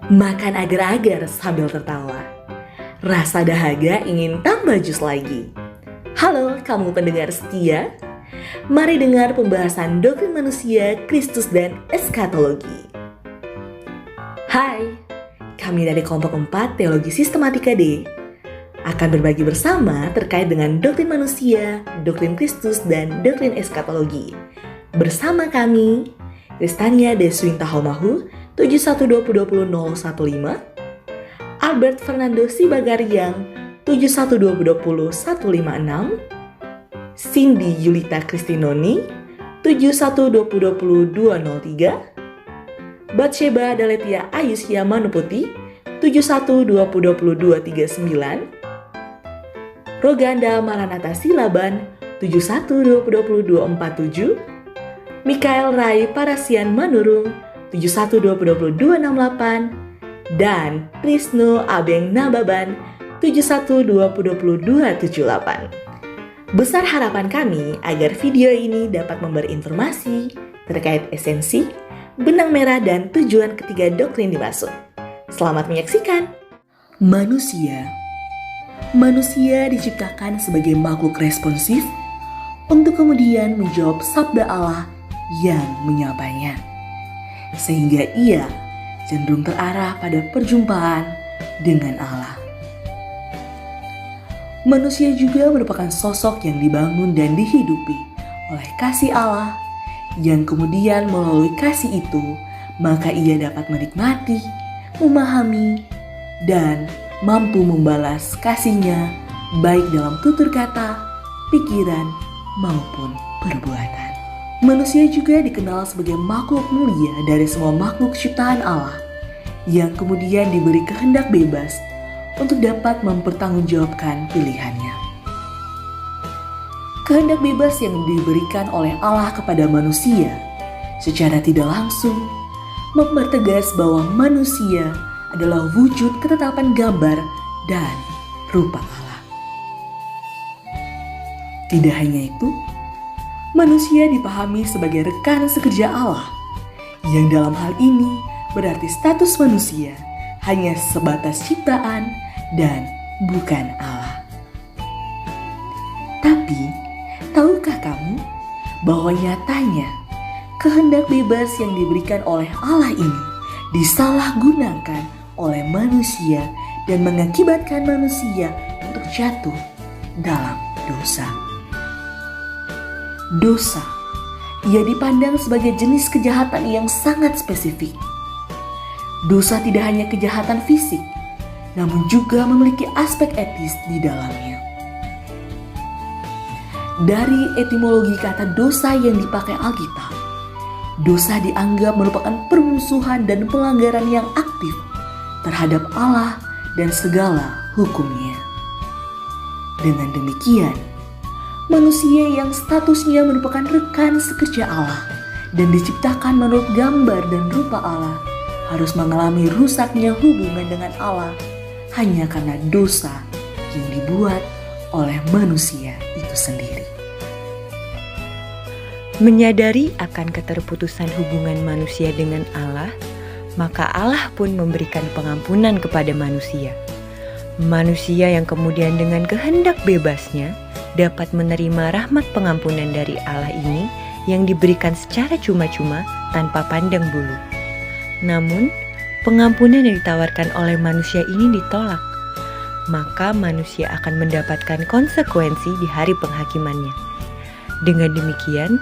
Makan agar-agar sambil tertawa. Rasa dahaga ingin tambah jus lagi. Halo kamu pendengar setia. Mari dengar pembahasan doktrin manusia, Kristus dan eskatologi. Hai, kami dari kelompok 4 Teologi Sistematika D akan berbagi bersama terkait dengan doktrin manusia, doktrin Kristus, dan doktrin eskatologi. Bersama kami, Kristania Deswinta Homahu 71202015, Albert Fernando Sibagariang 71202015, Cindy Yulita Kristinoni 71202003, Batsheba Daletia Ayusya Manuputi 71202239, Roganda Maranatha Silaban 71202247, Mikael Rai Parasian Manurung 71202268, dan Trisno Abeng Nababan 71202278. Besar harapan kami agar video ini dapat memberi informasi terkait esensi, benang merah, dan tujuan ketiga doktrin dimaksud. Selamat menyaksikan. Manusia diciptakan sebagai makhluk responsif untuk kemudian menjawab sabda Allah yang menyapanya, sehingga ia cenderung terarah pada perjumpaan dengan Allah. Manusia juga merupakan sosok yang dibangun dan dihidupi oleh kasih Allah, yang kemudian melalui kasih itu, maka ia dapat menikmati, memahami, dan mampu membalas kasihnya baik dalam tutur kata, pikiran, maupun perbuatan. Manusia juga dikenal sebagai makhluk mulia dari semua makhluk ciptaan Allah, yang kemudian diberi kehendak bebas untuk dapat mempertanggungjawabkan pilihannya. Kehendak bebas yang diberikan oleh Allah kepada manusia secara tidak langsung mempertegas bahwa manusia adalah wujud ketetapan gambar dan rupa Allah. Tidak hanya itu, manusia dipahami sebagai rekan sekerja Allah, yang dalam hal ini berarti status manusia hanya sebatas ciptaan dan bukan Allah. Tapi, tahukah kamu bahwa nyatanya kehendak bebas yang diberikan oleh Allah ini disalahgunakan oleh manusia dan mengakibatkan manusia untuk jatuh dalam dosa. Dosa, ia dipandang sebagai jenis kejahatan yang sangat spesifik. Dosa tidak hanya kejahatan fisik, namun juga memiliki aspek etis di dalamnya. Dari etimologi kata dosa yang dipakai Alkitab, dosa dianggap merupakan permusuhan dan pelanggaran yang aktif terhadap Allah dan segala hukumnya. Dengan demikian, manusia yang statusnya merupakan rekan sekerja Allah dan diciptakan menurut gambar dan rupa Allah harus mengalami rusaknya hubungan dengan Allah hanya karena dosa yang dibuat oleh manusia itu sendiri. Menyadari akan keterputusan hubungan manusia dengan Allah, maka Allah pun memberikan pengampunan kepada manusia. Manusia yang kemudian dengan kehendak bebasnya dapat menerima rahmat pengampunan dari Allah ini yang diberikan secara cuma-cuma tanpa pandang bulu. Namun, pengampunan yang ditawarkan oleh manusia ini ditolak, maka manusia akan mendapatkan konsekuensi di hari penghakimannya. Dengan demikian,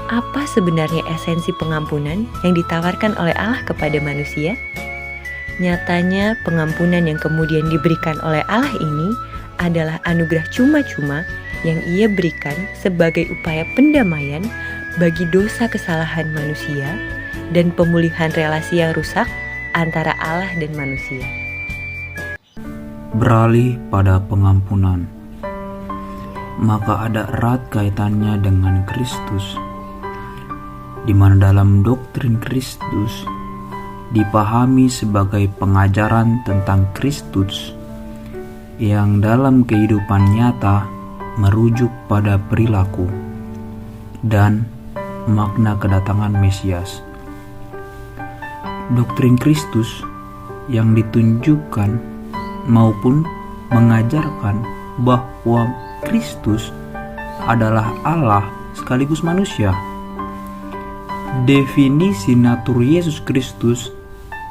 apa sebenarnya esensi pengampunan yang ditawarkan oleh Allah kepada manusia? Nyatanya, pengampunan yang kemudian diberikan oleh Allah ini adalah anugerah cuma-cuma yang ia berikan sebagai upaya pendamaian bagi dosa kesalahan manusia dan pemulihan relasi yang rusak antara Allah dan manusia. Beralih pada pengampunan, maka ada erat kaitannya dengan Kristus, di mana dalam doktrin Kristus dipahami sebagai pengajaran tentang Kristus yang dalam kehidupan nyata merujuk pada perilaku dan makna kedatangan Mesias. Doktrin Kristus yang ditunjukkan maupun mengajarkan bahwa Kristus adalah Allah sekaligus manusia. Definisi natur Yesus Kristus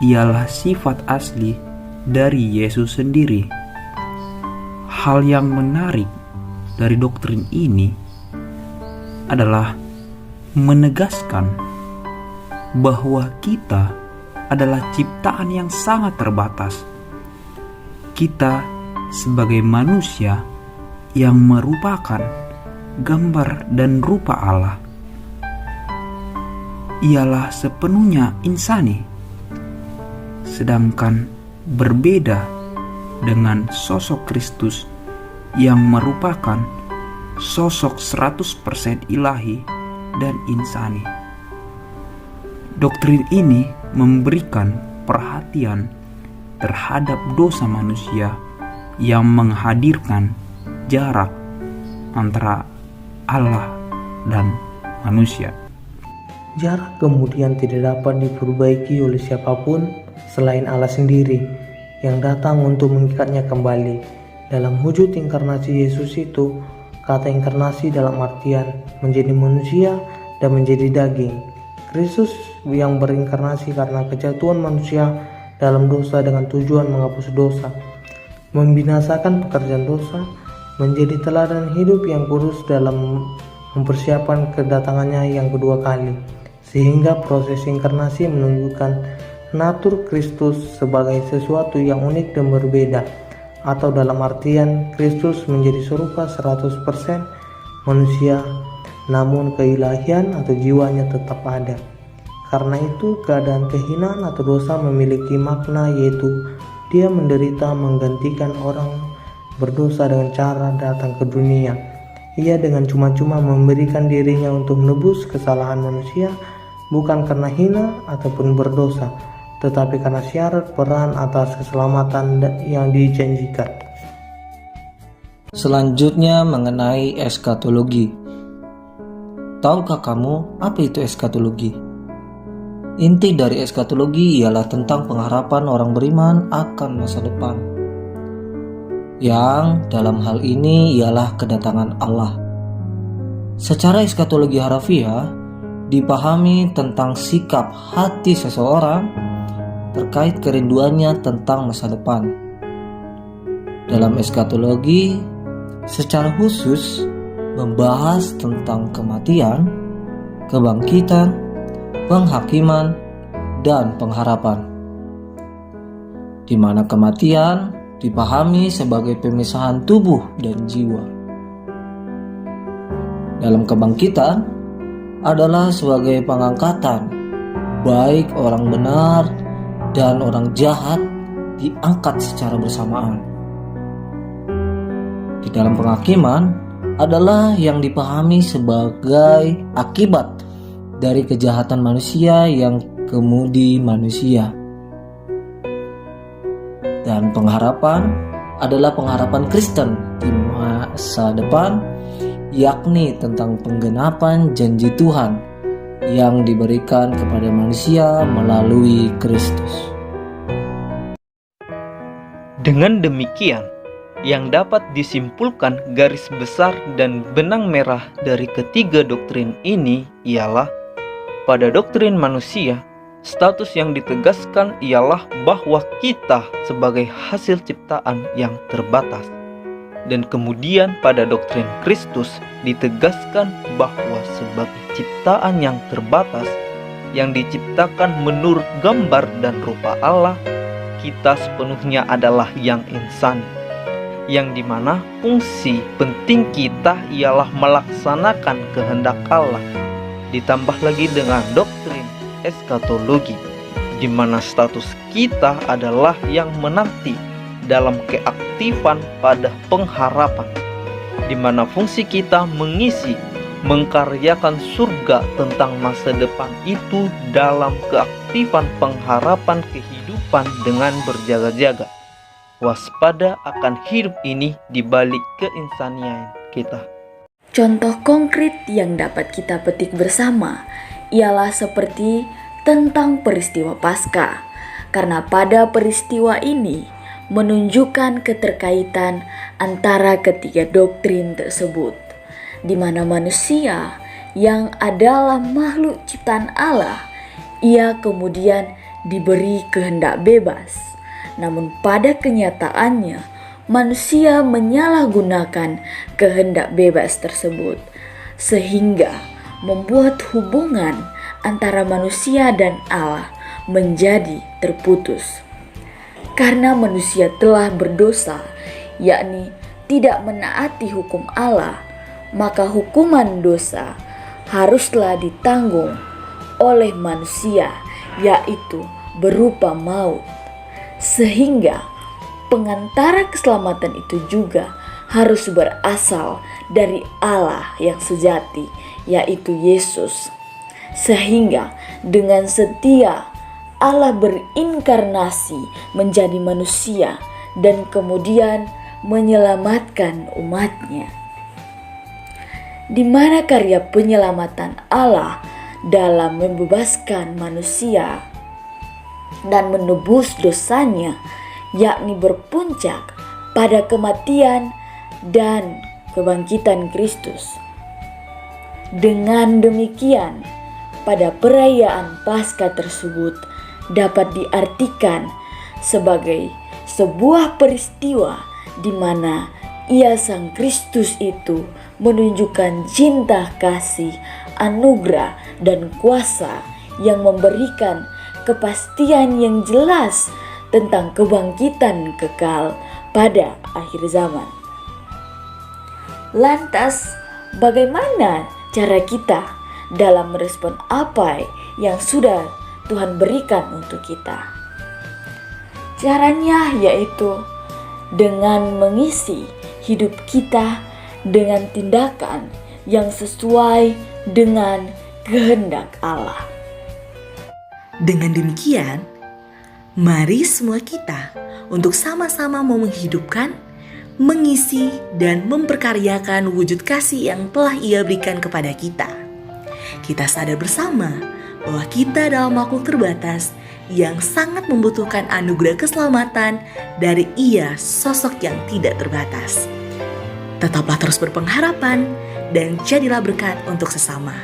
ialah sifat asli dari Yesus sendiri. Hal yang menarik dari doktrin ini adalah menegaskan bahwa kita adalah ciptaan yang sangat terbatas. Kita sebagai manusia yang merupakan gambar dan rupa Allah ialah sepenuhnya insani, sedangkan berbeda dengan sosok Kristus yang merupakan sosok 100% ilahi dan insani. Doktrin ini memberikan perhatian terhadap dosa manusia yang menghadirkan jarak antara Allah dan manusia. Jarak kemudian tidak dapat diperbaiki oleh siapapun selain Allah sendiri yang datang untuk mengikatnya kembali. Dalam wujud inkarnasi Yesus itu, kata inkarnasi dalam artian menjadi manusia dan menjadi daging. Kristus yang berinkarnasi karena kejatuhan manusia dalam dosa dengan tujuan menghapus dosa, membinasakan pekerjaan dosa, menjadi teladan hidup yang kudus dalam mempersiapkan kedatangannya yang kedua kali. Sehingga proses inkarnasi menunjukkan natur Kristus sebagai sesuatu yang unik dan berbeda, atau dalam artian Kristus menjadi serupa 100% manusia, namun keilahian atau jiwanya tetap ada. Karena itu keadaan kehinaan atau dosa memiliki makna, yaitu Dia menderita menggantikan orang berdosa dengan cara datang ke dunia. Ia dengan cuma-cuma memberikan dirinya untuk menebus kesalahan manusia, bukan karena hina ataupun berdosa, tetapi karena syarat peran atas keselamatan yang dijanjikan. Selanjutnya mengenai eskatologi. Tahukah kamu apa itu eskatologi? Inti dari eskatologi ialah tentang pengharapan orang beriman akan masa depan, yang dalam hal ini ialah kedatangan Allah. Secara eskatologi harafiah dipahami tentang sikap hati seseorang terkait kerinduannya tentang masa depan. Dalam eskatologi secara khusus membahas tentang kematian, kebangkitan, penghakiman, dan pengharapan, di mana kematian dipahami sebagai pemisahan tubuh dan jiwa. Dalam kebangkitan adalah sebagai pengangkatan, baik orang benar dan orang jahat diangkat secara bersamaan. Di dalam penghakiman adalah yang dipahami sebagai akibat dari kejahatan manusia yang kemudi manusia. Dan pengharapan adalah pengharapan Kristen di masa depan, yakni tentang penggenapan janji Tuhan yang diberikan kepada manusia melalui Kristus. Dengan demikian, yang dapat disimpulkan garis besar dan benang merah dari ketiga doktrin ini ialah pada doktrin manusia, status yang ditegaskan ialah bahwa kita sebagai hasil ciptaan yang terbatas. Dan kemudian pada doktrin Kristus ditegaskan bahwa sebagai ciptaan yang terbatas, yang diciptakan menurut gambar dan rupa Allah, kita sepenuhnya adalah yang insani, yang dimana fungsi penting kita ialah melaksanakan kehendak Allah. Ditambah lagi dengan doktrin eskatologi, di mana status kita adalah yang menanti dalam keaktifan pada pengharapan, di mana fungsi kita mengisi, mengkaryakan surga tentang masa depan itu dalam keaktifan pengharapan kehidupan dengan berjaga-jaga, waspada akan hidup ini di balik keinsanian kita. Contoh konkret yang dapat kita petik bersama ialah seperti tentang peristiwa Paskah. karena pada peristiwa ini menunjukkan keterkaitan antara ketiga doktrin tersebut, di mana manusia yang adalah makhluk ciptaan Allah, ia kemudian diberi kehendak bebas. Namun pada kenyataannya, manusia menyalahgunakan kehendak bebas tersebut, sehingga membuat hubungan antara manusia dan Allah menjadi terputus. Karena manusia telah berdosa, yakni tidak menaati hukum Allah, maka hukuman dosa haruslah ditanggung oleh manusia, yaitu berupa maut. Sehingga pengantara keselamatan itu juga harus berasal dari Allah yang sejati, yaitu Yesus. Sehingga dengan setia Allah berinkarnasi menjadi manusia dan kemudian menyelamatkan umatnya. Di mana karya penyelamatan Allah dalam membebaskan manusia dan menebus dosanya, yakni berpuncak pada kematian dan kebangkitan Kristus. Dengan demikian, pada perayaan Paskah tersebut dapat diartikan sebagai sebuah peristiwa di mana Ia Sang Kristus itu menunjukkan cinta kasih, anugerah, dan kuasa yang memberikan kepastian yang jelas tentang kebangkitan kekal pada akhir zaman. Lantas, bagaimana cara kita dalam merespon apa yang sudah Tuhan berikan untuk kita? Caranya yaitu dengan mengisi hidup kita dengan tindakan yang sesuai dengan kehendak Allah. Dengan demikian, mari semua kita untuk sama-sama mau menghidupkan, mengisi, dan memperkaryakan wujud kasih yang telah Ia berikan kepada kita. Kita sadar bersama bahwa kita adalah makhluk terbatas yang sangat membutuhkan anugerah keselamatan dari Ia, sosok yang tidak terbatas. Tetaplah terus berpengharapan dan jadilah berkat untuk sesama.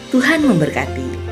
Tuhan memberkati.